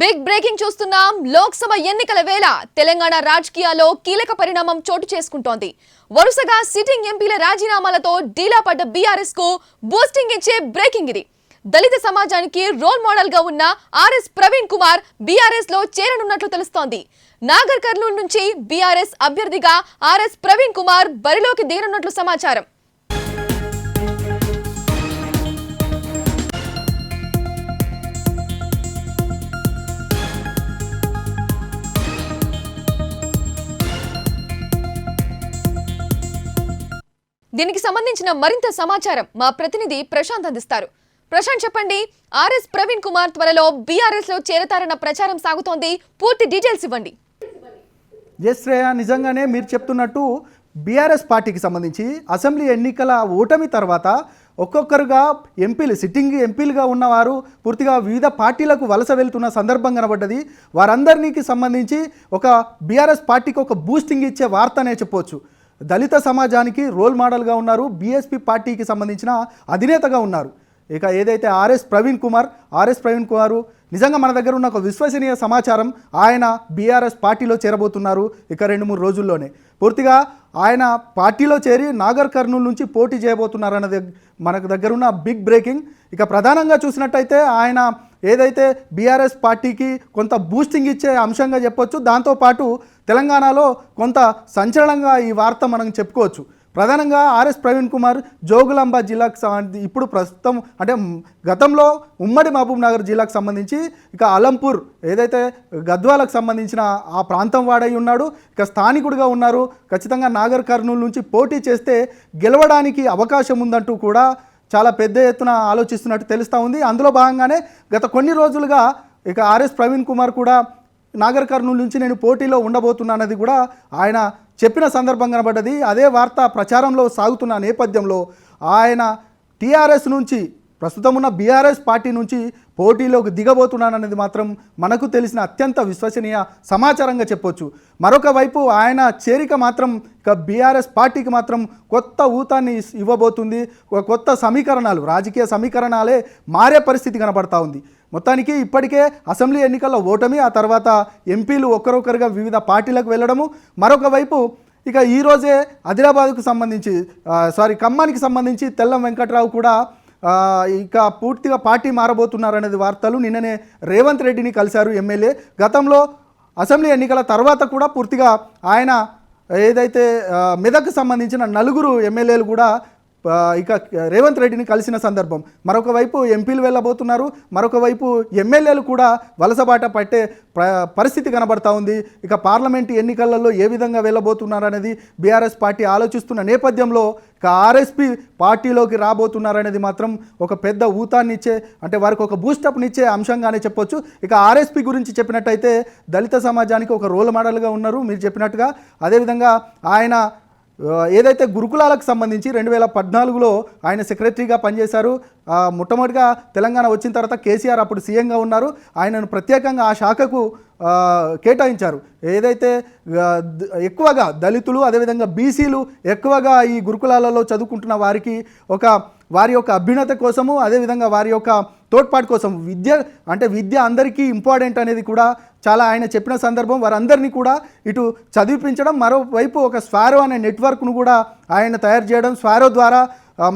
Big breaking చూస్తున్నాం. లోక్సభ ఎన్నికల వేళ తెలంగాణ రాజకీయాల్లో కీలక పరిణామం చోటు చేసుకుంటోంది. వరుసగా సిట్టింగ్ ఎంపీల రాజీనామాలతో డీలా పడ్డ బీఆర్ఎస్ కు బూస్టింగ్ ఇచ్చే బ్రేకింగ్ ఇది. దళిత సమాజానికి రోల్ మోడల్ గా ఉన్న ఆర్ఎస్ ప్రవీణ్ కుమార్ బీఆర్ఎస్ లో చేరనున్నట్లు తెలుస్తోంది. నాగర్ కర్నూలు నుంచి బీఆర్ఎస్ అభ్యర్థిగా ఆర్ఎస్ ప్రవీణ్ కుమార్ బరిలోకి దిగనున్నట్లు సమాచారం. దీనికి సంబంధించిన మరింత సమాచారం మా ప్రతినిధి ప్రశాంత్ అందిస్తారు. ప్రశాంత్, చెప్పండి, ఆర్ఎస్ ప్రవీణ్ కుమార్ త్వరలో బీఆర్ఎస్ లో చేరతారన్న ప్రచారం సాగుతోంది. పూర్తి డీటెయిల్స్ ఇవ్వండి. శ్రేయ, నిజంగానే మీరు చెప్తున్నట్టు బీఆర్ఎస్ పార్టీకి సంబంధించి అసెంబ్లీ ఎన్నికల ఓటమి తర్వాత ఒక్కొక్కరుగా సిట్టింగ్ ఎంపీలుగా ఉన్నవారు పూర్తిగా వివిధ పార్టీలకు వలస వెళ్తున్న సందర్భం కనబడ్డది. వారందరికీ సంబంధించి ఒక బీఆర్ఎస్ పార్టీకి ఒక బూస్టింగ్ ఇచ్చే వార్త అనే చెప్పొచ్చు. దళిత సమాజానికి రోల్ మోడల్గా ఉన్నారు. బీఎస్పీ పార్టీకి సంబంధించిన అధినేతగా ఉన్నారు. ఇక ఏదైతే ఆర్ఎస్ ప్రవీణ్ కుమారు నిజంగా మన దగ్గర ఉన్న ఒక విశ్వసనీయ సమాచారం, ఆయన బీఆర్ఎస్ పార్టీలో చేరబోతున్నారు ఇక 2-3 రోజుల్లోనే. పూర్తిగా ఆయన పార్టీలో చేరి నాగర్ కర్నూలు నుంచి పోటీ చేయబోతున్నారు అన్నది మనకు దగ్గర ఉన్న బిగ్ బ్రేకింగ్. ఇక ప్రధానంగా చూసినట్టయితే ఆయన ఏదైతే బీఆర్ఎస్ పార్టీకి కొంత బూస్టింగ్ ఇచ్చే అంశంగా చెప్పొచ్చు. దాంతోపాటు తెలంగాణలో కొంత సంచలనంగా ఈ వార్త మనం చెప్పుకోవచ్చు. ప్రధానంగా ఆర్ఎస్ ప్రవీణ్ కుమార్ జోగులాంబ జిల్లాకు ఇప్పుడు ప్రస్తుతం అంటే గతంలో ఉమ్మడి మహబూబ్ నగర్ జిల్లాకు సంబంధించి ఇక అలంపూర్ ఏదైతే గద్వాలకు సంబంధించిన ఆ ప్రాంతం వాడై ఉన్నాడు. ఇక స్థానికుడిగా ఉన్నారు. ఖచ్చితంగా నాగర్ కర్నూలు నుంచి పోటీ చేస్తే గెలవడానికి అవకాశం ఉందంటూ కూడా చాలా పెద్ద ఎత్తున ఆలోచిస్తున్నట్టు తెలుస్తూ ఉంది. అందులో భాగంగానే గత కొన్ని రోజులుగా ఇక ఆర్ఎస్ ప్రవీణ్ కుమార్ కూడా నాగర్ కర్నూలు నుంచి నేను పోటీలో ఉండబోతున్నానది కూడా ఆయన చెప్పిన సందర్భం కనబడ్డది. అదే వార్త ప్రచారంలో సాగుతున్న నేపథ్యంలో ఆయన టీఆర్ఎస్ నుంచి ప్రస్తుతం ఉన్న బీఆర్ఎస్ పార్టీ నుంచి పోటీలోకి దిగబోతున్నాననేది మాత్రం మనకు తెలిసిన అత్యంత విశ్వసనీయ సమాచారంగా చెప్పొచ్చు. మరొక వైపు ఆయన చేరిక మాత్రం ఇక బీఆర్ఎస్ పార్టీకి మాత్రం కొత్త ఊతాన్ని ఇవ్వబోతుంది. కొత్త సమీకరణాలు, రాజకీయ సమీకరణాలే మారే పరిస్థితి కనబడతా ఉంది. మొత్తానికి ఇప్పటికే అసెంబ్లీ ఎన్నికల్లో ఓటమి, ఆ తర్వాత ఎంపీలు ఒక్కరొక్కరుగా వివిధ పార్టీలకు వెళ్ళడము. మరొక వైపు ఇక ఈరోజే ఆదిలాబాద్కు సంబంధించి ఖమ్మానికి సంబంధించి తెల్లం వెంకట్రావు కూడా ఇక పూర్తిగా పార్టీ మారబోతున్నారనేది వార్తలు. నిన్ననే రేవంత్ రెడ్డిని కలిశారు ఎమ్మెల్యే. గతంలో అసెంబ్లీ ఎన్నికల తర్వాత కూడా పూర్తిగా ఆయన ఏదైతే మెదక్కు సంబంధించిన 4 ఎమ్మెల్యేలు కూడా ఇక రేవంత్ రెడ్డిని కలిసిన సందర్భం. మరొక వైపు ఎంపీలు వెళ్ళబోతున్నారు, మరొక వైపు ఎమ్మెల్యేలు కూడా వలసబాట పట్టే పరిస్థితి కనబడతా ఉంది. ఇక పార్లమెంటు ఎన్నికలలో ఏ విధంగా వెళ్ళబోతున్నారనేది బీఆర్ఎస్ పార్టీ ఆలోచిస్తున్న నేపథ్యంలో ఇక ఆర్ఎస్పీ పార్టీలోకి రాబోతున్నారనేది మాత్రం ఒక పెద్ద ఊతాన్ని ఇచ్చే, అంటే వారికి ఒక బూస్టప్నిచ్చే అంశంగానే చెప్పొచ్చు. ఇక ఆర్ఎస్పీ గురించి చెప్పినట్టయితే దళిత సమాజానికి ఒక రోల్ మోడల్గా ఉన్నారు మీరు చెప్పినట్టుగా. అదేవిధంగా ఆయన ఏదైతే గురుకులాలకు సంబంధించి 2014లో ఆయన సెక్రటరీగా పనిచేశారు. మొట్టమొదటిగా తెలంగాణ వచ్చిన తర్వాత కేసీఆర్ అప్పుడు సీఎంగా ఉన్నారు. ఆయనను ప్రత్యేకంగా ఆ శాఖకు కేటాయించారు. ఏదైతే ఎక్కువగా దళితులు అదేవిధంగా బీసీలు ఎక్కువగా ఈ గురుకులాలలో చదువుకుంటున్న వారికి వారి యొక్క అభ్యున్నత కోసము, అదేవిధంగా వారి యొక్క తోడ్పాటు కోసం విద్య అందరికీ ఇంపార్టెంట్ అనేది కూడా చాలా ఆయన చెప్పిన సందర్భం. వారందరినీ కూడా ఇటు చదివించడం, మరోవైపు ఒక స్వారో అనే నెట్వర్క్ను కూడా ఆయన తయారు చేయడం. స్వారో ద్వారా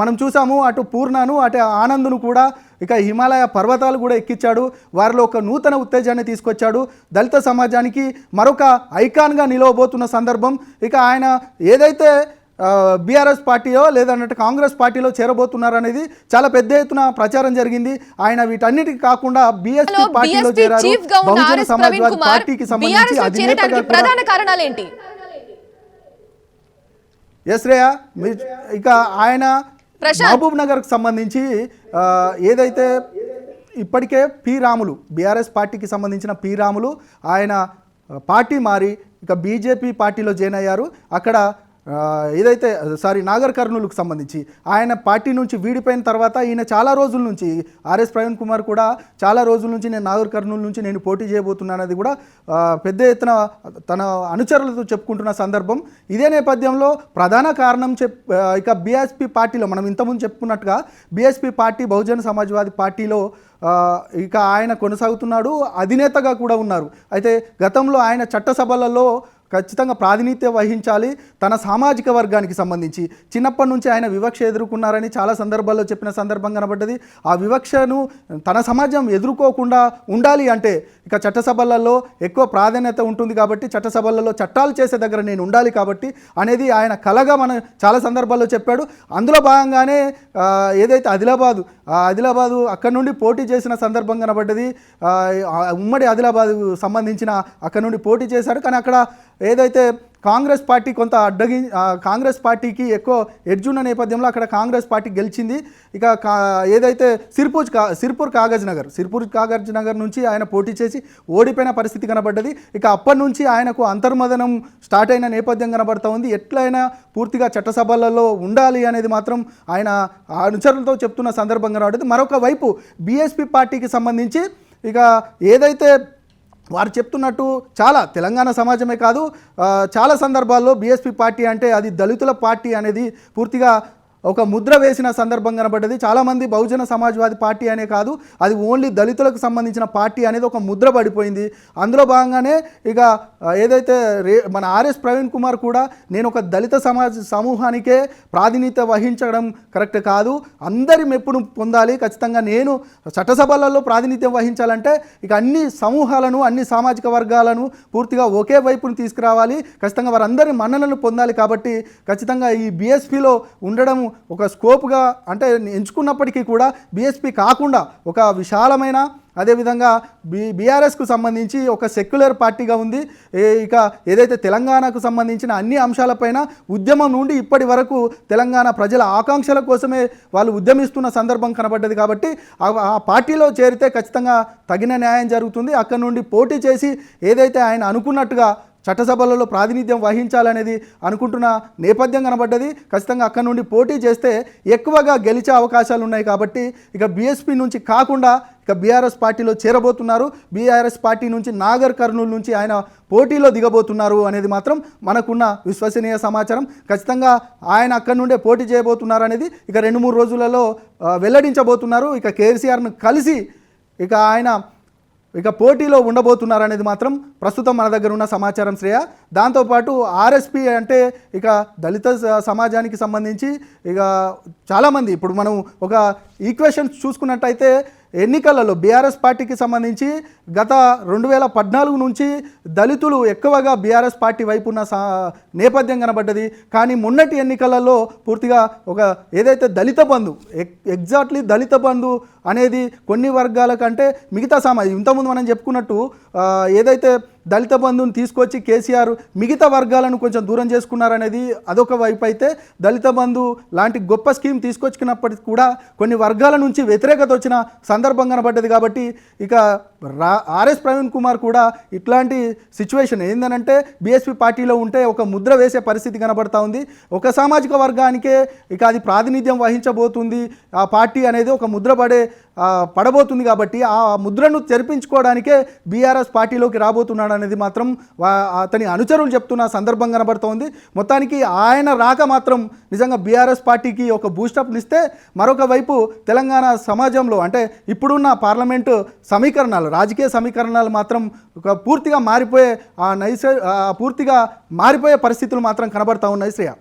మనం చూసాము, అటు పూర్ణను అటు ఆనంద్ను కూడా ఇక హిమాలయ పర్వతాలు కూడా ఎక్కించాడు. వారిలో ఒక నూతన ఉత్తేజాన్ని తీసుకొచ్చాడు. దళిత సమాజానికి మరొక ఐకాన్గా నిలవబోతున్న సందర్భం. ఇక ఆయన ఏదైతే బీఆర్ఎస్ పార్టీయో లేదంటే కాంగ్రెస్ పార్టీలో చేరబోతున్నారనేది చాలా పెద్ద ఎత్తున ప్రచారం జరిగింది. ఆయన వీటన్నిటికీ కాకుండా బీఎస్పీ పార్టీలో చేరారు. బహుజన సమాజ్వాదీ పార్టీకి సంబంధించి అధినేతగా ప్రధాన కారణాలు ఏంటి? శ్రేయ, ఇక ఆయన మహబూబ్ నగర్కి సంబంధించి ఏదైతే ఇప్పటికే బీఆర్ఎస్ పార్టీకి సంబంధించిన పి రాములు ఆయన పార్టీ మారి ఇక బీజేపీ పార్టీలో జాయిన్ అయ్యారు. అక్కడ ఏదైతే నాగర్ కర్నూలుకు సంబంధించి ఆయన పార్టీ నుంచి వీడిపోయిన తర్వాత ఈయన చాలా రోజుల నుంచి ఆర్ఎస్ ప్రవీణ్ కుమార్ కూడా చాలా రోజుల నుంచి నేను నాగర్ కర్నూలు నుంచి నేను పోటీ చేయబోతున్నానది కూడా పెద్ద ఎత్తున తన అనుచరులతో చెప్పుకుంటున్న సందర్భం. ఇదే నేపథ్యంలో ప్రధాన కారణం ఇక బీఎస్పీ పార్టీలో మనం ఇంతకుముందు చెప్పుకున్నట్టుగా బీఎస్పీ పార్టీ బహుజన సమాజ్వాదీ పార్టీలో ఇక ఆయన కొనసాగుతున్నాడు, అధినేతగా కూడా ఉన్నారు. అయితే గతంలో ఆయన చట్టసభలలో ఖచ్చితంగా ప్రాతినిధ్యం వహించాలి, తన సామాజిక వర్గానికి సంబంధించి చిన్నప్పటి నుంచి ఆయన వివక్ష ఎదుర్కొన్నారని చాలా సందర్భాల్లో చెప్పిన సందర్భం కనబడ్డది. ఆ వివక్షను తన సమాజం ఎదుర్కోకుండా ఉండాలి అంటే ఇక చట్టసభలలో ఎక్కువ ప్రాధాన్యత ఉంటుంది కాబట్టి చట్టసభలలో చట్టాలు చేసే దగ్గర నేను ఉండాలి కాబట్టి అనేది ఆయన కలగా మనం చాలా సందర్భాల్లో చెప్పాడు. అందులో భాగంగానే ఏదైతే ఆదిలాబాదు అక్కడ నుండి పోటీ చేసిన సందర్భం కనబడ్డది. ఉమ్మడి ఆదిలాబాదు సంబంధించిన అక్కడ నుండి పోటీ చేశాడు. కానీ అక్కడ ఏదైతే కాంగ్రెస్ పార్టీ కొంత కాంగ్రెస్ పార్టీకి ఎక్కువ ఎడ్జున్న నేపథ్యంలో అక్కడ కాంగ్రెస్ పార్టీ గెలిచింది. ఇక ఏదైతే సిర్పూర్ కాగజ్ నగర్ నుంచి ఆయన పోటీ చేసి ఓడిపోయిన పరిస్థితి కనబడ్డది. ఇక అప్పటి నుంచి ఆయనకు అంతర్మదనం స్టార్ట్ అయిన నేపథ్యం కనబడతా ఉంది. ఎట్లయినా పూర్తిగా చట్టసభలలో ఉండాలి అనేది మాత్రం ఆయన అనుచరులతో చెప్తున్న సందర్భం కనబడ్డది. మరొక వైపు బీఎస్పీ పార్టీకి సంబంధించి ఇక ఏదైతే వారు చెప్తున్నట్టు చాలా తెలంగాణ సమాజమే కాదు చాలా సందర్భాల్లో బీఎస్పీ పార్టీ అంటే అది దళితుల పార్టీ అనేది పూర్తిగా ఒక ముద్ర వేసిన సందర్భం కనబడ్డది. చాలామంది బహుజన సమాజ్వాదీ పార్టీ అనే కాదు, అది ఓన్లీ దళితులకు సంబంధించిన పార్టీ అనేది ఒక ముద్ర పడిపోయింది. అందులో భాగంగానే ఇక ఏదైతే మన ఆర్ఎస్ ప్రవీణ్ కుమార్ కూడా నేను ఒక దళిత సమూహానికే ప్రాతినిధ్యం వహించడం కరెక్ట్ కాదు, అందరి మెప్పును పొందాలి, ఖచ్చితంగా నేను చట్టసభలలో ప్రాతినిధ్యం వహించాలంటే ఇక అన్ని సమూహాలను అన్ని సామాజిక వర్గాలను పూర్తిగా ఒకే వైపును తీసుకురావాలి, ఖచ్చితంగా వారందరి మన్ననలను పొందాలి. కాబట్టి ఖచ్చితంగా ఈ బీఎస్పీలో ఉండడం ఒక స్కోప్గా అంటే ఎంచుకున్నప్పటికీ కూడా బీఎస్పీ కాకుండా ఒక విశాలమైన అదేవిధంగా బీఆర్ఎస్కు సంబంధించి ఒక సెక్యులర్ పార్టీగా ఉంది. ఇక ఏదైతే తెలంగాణకు సంబంధించిన అన్ని అంశాలపైన ఉద్యమం నుండి ఇప్పటి వరకు తెలంగాణ ప్రజల ఆకాంక్షల కోసమే వాళ్ళు ఉద్యమిస్తున్న సందర్భం కనబడ్డది. కాబట్టి ఆ పార్టీలో చేరితే ఖచ్చితంగా తగిన న్యాయం జరుగుతుంది. అక్కడ నుండి పోటీ చేసి ఏదైతే ఆయన అనుకున్నట్టుగా చట్టసభలలో ప్రాతినిధ్యం వహించాలనేది అనుకుంటున్న నేపథ్యం కనబడ్డది. ఖచ్చితంగా అక్కడ నుండి పోటీ చేస్తే ఎక్కువగా గెలిచే అవకాశాలు ఉన్నాయి. కాబట్టి ఇక బీఎస్పీ నుంచి కాకుండా ఇక బీఆర్ఎస్ పార్టీలో చేరబోతున్నారు. బీఆర్ఎస్ పార్టీ నుంచి నాగర్ కర్నూలు నుంచి ఆయన పోటీలో దిగబోతున్నారు అనేది మాత్రం మనకున్న విశ్వసనీయ సమాచారం. ఖచ్చితంగా ఆయన అక్కడి నుండే పోటీ చేయబోతున్నారు అనేది ఇక 2-3 రోజులలో వెల్లడించబోతున్నారు. ఇక కేసీఆర్ను కలిసి ఇక ఆయన పోటీలో ఉండబోతున్నారు అనేది మాత్రం ప్రస్తుతం మన దగ్గర ఉన్న సమాచారం శ్రేయ. దాంతోపాటు ఆర్ఎస్పీ అంటే ఇక దళిత సమాజానికి సంబంధించి ఇక చాలామంది ఇప్పుడు మనం ఒక ఈక్వేషన్ చూసుకున్నట్టయితే ఎన్నికలలో బీఆర్ఎస్ పార్టీకి సంబంధించి గత 2014 నుంచి దళితులు ఎక్కువగా బీఆర్ఎస్ పార్టీ వైపు ఉన్న నేపథ్యం కనబడ్డది. కానీ మొన్నటి ఎన్నికలలో పూర్తిగా ఒక ఏదైతే దళిత బంధు ఎగ్జాక్ట్లీ దళిత బంధు అనేది కొన్ని వర్గాల కంటే మిగతా సమాజం ఇంతకుముందు మనం చెప్పుకున్నట్టు ఏదైతే దళిత బంధుని తీసుకొచ్చి కేసీఆర్ మిగతా వర్గాలను కొంచెం దూరం చేసుకున్నారనేది అదొక వైపు అయితే, దళిత బంధు లాంటి గొప్ప స్కీమ్ తీసుకొచ్చుకున్నప్పటికీ కూడా కొన్ని వర్గాల నుంచి వ్యతిరేకత వచ్చిన సందర్భం కనబడ్డది. కాబట్టి ఇక ఆర్ఎస్ ప్రవీణ్ కుమార్ కూడా ఇట్లాంటి సిచ్యువేషన్ ఏందనంటే బీఎస్పీ పార్టీలో ఉంటే ఒక ముద్ర వేసే పరిస్థితి కనబడతా ఉంది. ఒక సామాజిక వర్గానికే ఇక అది ప్రాతినిధ్యం వహించబోతుంది, ఆ పార్టీ అనేది ఒక ముద్ర పడబోతుంది. కాబట్టి ఆ ముద్రను తెరిపించుకోవడానికే బీఆర్ఎస్ పార్టీలోకి రాబోతున్నాడు అనేది మాత్రం అతని అనుచరులు చెప్తున్న సందర్భం కనబడుతోంది. మొత్తానికి ఆయన రాక మాత్రం నిజంగా బీఆర్ఎస్ పార్టీకి ఒక బూస్టప్నిస్తే, మరొక వైపు తెలంగాణ సమాజంలో అంటే ఇప్పుడున్న పార్లమెంటు సమీకరణాలు రాజకీయ సమీకరణాలు మాత్రం పూర్తిగా మారిపోయే పూర్తిగా మారిపోయే పరిస్థితులు మాత్రం కనబడతా ఉన్నాయి శ్రేయ.